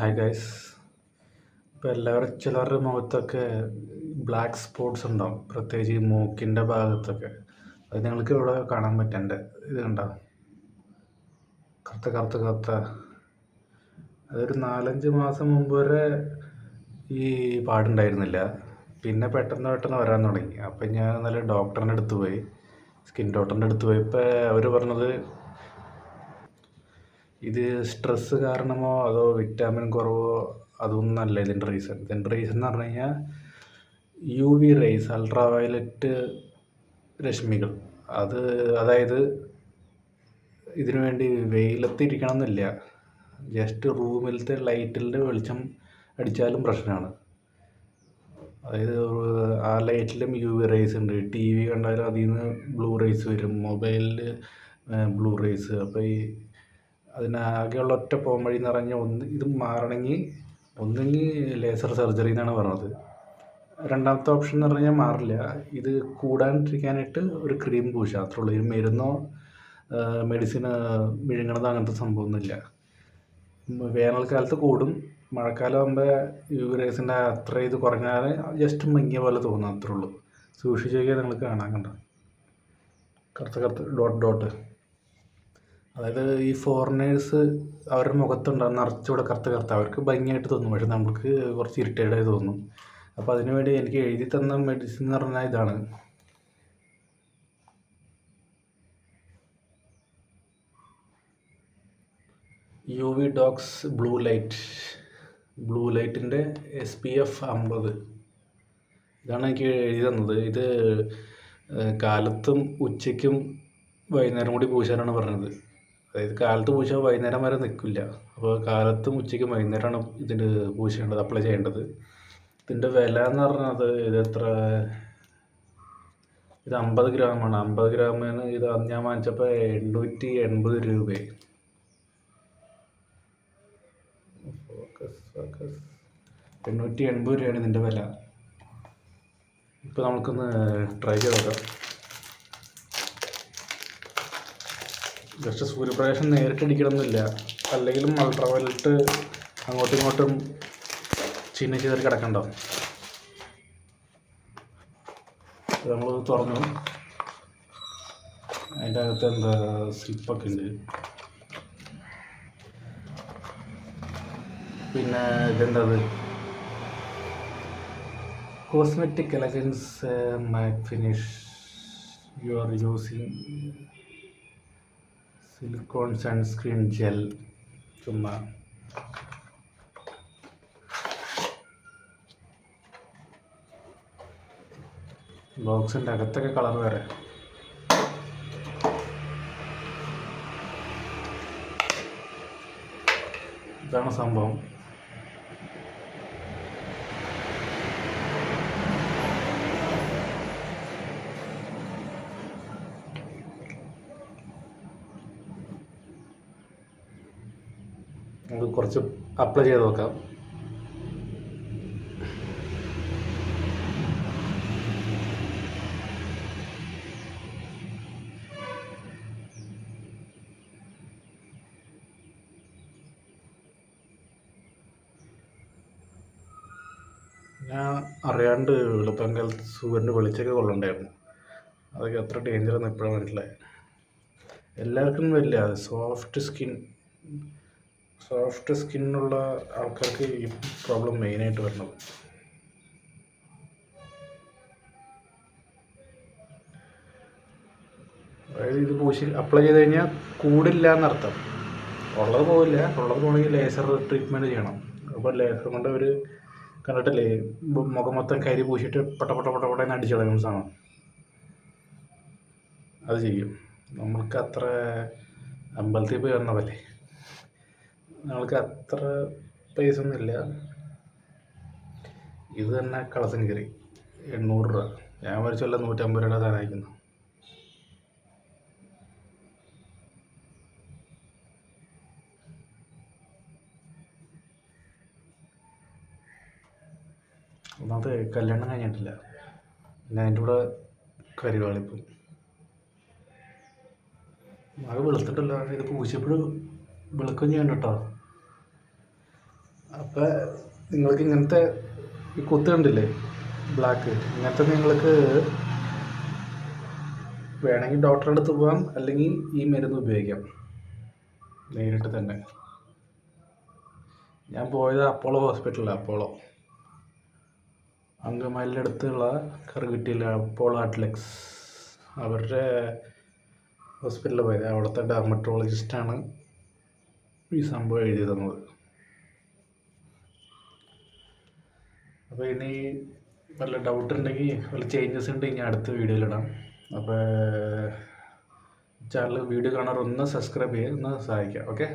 Hi guys. ഇപ്പോൾ എല്ലാവരും ചിലരുടെ മുഖത്തൊക്കെ ബ്ലാക്ക് സ്പോട്ട്സ് ഉണ്ടാവും, പ്രത്യേകിച്ച് ഈ മൂക്കിൻ്റെ ഭാഗത്തൊക്കെ. അത് നിങ്ങൾക്ക് ഇവിടെ കാണാൻ പറ്റും. എൻ്റെ ഇത് കണ്ടോ, കറുത്ത കറുത്ത കറുത്ത. അതൊരു 4-5 മാസം മുമ്പ് വരെ ഈ പാടുണ്ടായിരുന്നില്ല. പിന്നെ പെട്ടെന്ന് പെട്ടെന്ന് വരാൻ തുടങ്ങി. അപ്പം ഞാൻ നല്ല ഡോക്ടറിൻ്റെ അടുത്ത് പോയി, സ്കിൻ ഡോക്ടറിൻ്റെ അടുത്ത് പോയപ്പോൾ അവർ പറഞ്ഞത് ഇത് സ്ട്രെസ്സ് കാരണമോ അതോ വിറ്റാമിൻ കുറവോ അതൊന്നല്ല ഇതിൻ്റെ റീസൺ. ഇതിൻ്റെ റീസൺ എന്ന് പറഞ്ഞു കഴിഞ്ഞാൽ UV റേസ്, അൾട്രാ വയലറ്റ് രശ്മികൾ. അതായത് ഇതിനു വേണ്ടി വെയിലത്തിരിക്കണം എന്നില്ല, ജസ്റ്റ് റൂമിലത്തെ ലൈറ്റിൻ്റെ വെളിച്ചം അടിച്ചാലും പ്രശ്നമാണ്. അതായത് ആ ലൈറ്റിലും UV റേസ് ഉണ്ട്. TV കണ്ടാലും അതിൽ നിന്ന് ബ്ലൂ റേസ് വരും, മൊബൈലിൽ ബ്ലൂ റേസ്. അപ്പോൾ അതിനാകെയുള്ള ഒറ്റ പോംവഴി എന്ന് പറഞ്ഞാൽ ഇത് മാറണമെങ്കിൽ ഒന്നെങ്കിൽ ലേസർ സർജറി എന്നാണ് പറഞ്ഞത്. രണ്ടാമത്തെ ഓപ്ഷൻ എന്ന് പറഞ്ഞാൽ മാറില്ല, ഇത് കൂടാണ്ടിരിക്കാനായിട്ട് ഒരു ക്രീം പൂശുക, അത്രേ ഉള്ളൂ. ഈ മരുന്നോ മെഡിസിന് വിഴുങ്ങണതോ അങ്ങനത്തെ സംഭവമൊന്നുമില്ല. വേനൽക്കാലത്ത് കൂടും, മഴക്കാലം ആകുമ്പോൾ UV റേസിൻ്റെ അത്ര ഇത് കുറഞ്ഞാൽ ജസ്റ്റ് മങ്ങിയ പോലെ തോന്നും, അത്രേ ഉള്ളൂ. സൂക്ഷിച്ച് നോക്കിയാൽ നിങ്ങൾക്ക് കാണാൻ കണ്ട കറുത്ത കറുത്ത് ഡോട്ട്. അതായത് ഈ ഫോറിനേഴ്സ് അവരുടെ മുഖത്തുണ്ടാകുന്ന നിറച്ചുകൂടെ കറുത്ത അവർക്ക് ഭംഗിയായിട്ട് തോന്നും, പക്ഷെ നമുക്ക് കുറച്ച് ഇറിറ്റേഡായി തോന്നും. അപ്പോൾ അതിനുവേണ്ടി എനിക്ക് എഴുതി തന്ന മെഡിസിൻ എന്ന് പറഞ്ഞാൽ ഇതാണ്. UV ഡോക്സ് ബ്ലൂ ലൈറ്റിൻ്റെ SPF 50. ഇതാണ് എനിക്ക് എഴുതി തന്നത്. ഇത് കാലത്തും ഉച്ചയ്ക്കും വൈകുന്നേരം കൂടി പൂശാനാണ് പറഞ്ഞത്. അതായത് കാലത്ത് പൂശാൽ വൈകുന്നേരം വരെ നിൽക്കില്ല. അപ്പോൾ കാലത്തും ഉച്ചയ്ക്കും വൈകുന്നേരമാണ് ഇതിൻ്റെ പൂശേണ്ടത്, അപ്ലൈ ചെയ്യേണ്ടത്. ഇതിൻ്റെ വില എന്ന് പറഞ്ഞത് ഇത് 50 ഗ്രാമാണ്. 50 ഗ്രാമിന് ഇത് ഞാൻ വാങ്ങിച്ചപ്പോൾ 880 രൂപയായി. 880 രൂപയാണ് ഇതിൻ്റെ വില. ഇപ്പോൾ നമുക്കൊന്ന് ട്രൈ ചെയ്ത് നോക്കാം. ജസ്റ്റ് സൂര്യപ്രകാശം നേരിട്ടടിക്കണമെന്നില്ല, അല്ലെങ്കിലും അൾട്രാ വയലറ്റ് അങ്ങോട്ടും ഇങ്ങോട്ടും ചിതറി കിടക്കണ്ടോ. നമ്മൾ തുറന്നു, അതിൻ്റെ അകത്ത് എന്താ സ്ലിപ്പൊക്കെ ഉണ്ട്. പിന്നെ ഇതെന്തത്, cosmetic elegance matte finish, you are using silicone sunscreen gel. ചുമ്മാ ബോക്സിൻ്റെ അകത്തൊക്കെ കളർ വേറെ. ഇതാണ് സംഭവം. നമുക്ക് കുറച്ച് അപ്ലൈ ചെയ്ത് നോക്കാം. ഞാൻ അറിയാണ്ട് വെളുപ്പംകാലത്ത് സൂര്യൻ്റെ വെളിച്ചൊക്കെ കൊള്ളണ്ടായിരുന്നു. അതൊക്കെ എത്ര ഡേഞ്ചറെന്ന് ഇപ്പോഴാണ് മനസ്സിലായത്. എല്ലാവർക്കും വരില്ല, സോഫ്റ്റ് സ്കിന്നുള്ള ആൾക്കാർക്ക് ഈ പ്രോബ്ലം മെയിനായിട്ട് വരുന്നത്. അതായത് ഇത് അപ്ലൈ ചെയ്ത് കഴിഞ്ഞാൽ കൂടില്ല എന്നർത്ഥം. ഉള്ളത് പോവില്ല, ഉള്ളത് പോകണമെങ്കിൽ ലേസർ ട്രീറ്റ്മെൻറ്റ് ചെയ്യണം. അപ്പോൾ ലേസർ കൊണ്ട് അവർ കണ്ടിട്ടില്ലേ, മുഖം മൊത്തം കരി പൂശിയിട്ട് പട്ടന്ന് അടിച്ചു കളയുന്ന സാധനം, അത് ചെയ്യും. നമ്മൾക്ക് അത്ര അമ്പലത്തിൽ പോയി വന്നതല്ലേ, ഞങ്ങൾക്ക് അത്ര പൈസ ഒന്നുമില്ല. ഇത് തന്നെ കളസം കയറി 800 രൂപ. ഞാൻ വരച്ചല്ല 150 രൂപയുടെ സാധനം അയക്കുന്നു. ഒന്നാമത്തെ കല്യാണം കഴിഞ്ഞിട്ടില്ല, പിന്നെ അതിൻ്റെ കൂടെ കരിവാളിപ്പം. അത് വെളുത്തിട്ടല്ല, ഇത് പൂശിയപ്പോഴും വെളുക്കുകയും ചെയ്യണ്ട കേട്ടോ. അപ്പോൾ നിങ്ങൾക്ക് ഇങ്ങനത്തെ ഈ കുത്ത് കണ്ടില്ലേ ബ്ലാക്ക്, ഇങ്ങനത്തെ നിങ്ങൾക്ക് വേണമെങ്കിൽ ഡോക്ടറുടെ അടുത്ത് പോകാം, അല്ലെങ്കിൽ ഈ മരുന്ന് ഉപയോഗിക്കാം നേരിട്ട് തന്നെ. ഞാൻ പോയത് അപ്പോളോ ഹോസ്പിറ്റലിലാണ്. അപ്പോളോ അങ്കമാലിൻ്റെ അടുത്തുള്ള കറുകുറ്റിയിലെ അപ്പോളോ അറ്റ്ലക്സ് അവരുടെ ഹോസ്പിറ്റലിൽ പോയത്. അവിടുത്തെ ഡെർമറ്റോളജിസ്റ്റാണ് ഈ സംഭവം എഴുതി തന്നത്. അപ്പോൾ ഇനി വല്ല ഡൗട്ട് ഉണ്ടെങ്കിൽ വല്ല ചേഞ്ചസ് ഉണ്ടെങ്കിൽ ഞാൻ അടുത്ത വീഡിയോയിലിടാം. അപ്പോൾ ചാനൽ വീഡിയോ കാണാൻ ഒന്ന് സബ്സ്ക്രൈബ് ചെയ്യുക, ഒന്ന് സഹായിക്കുക. ഓക്കെ.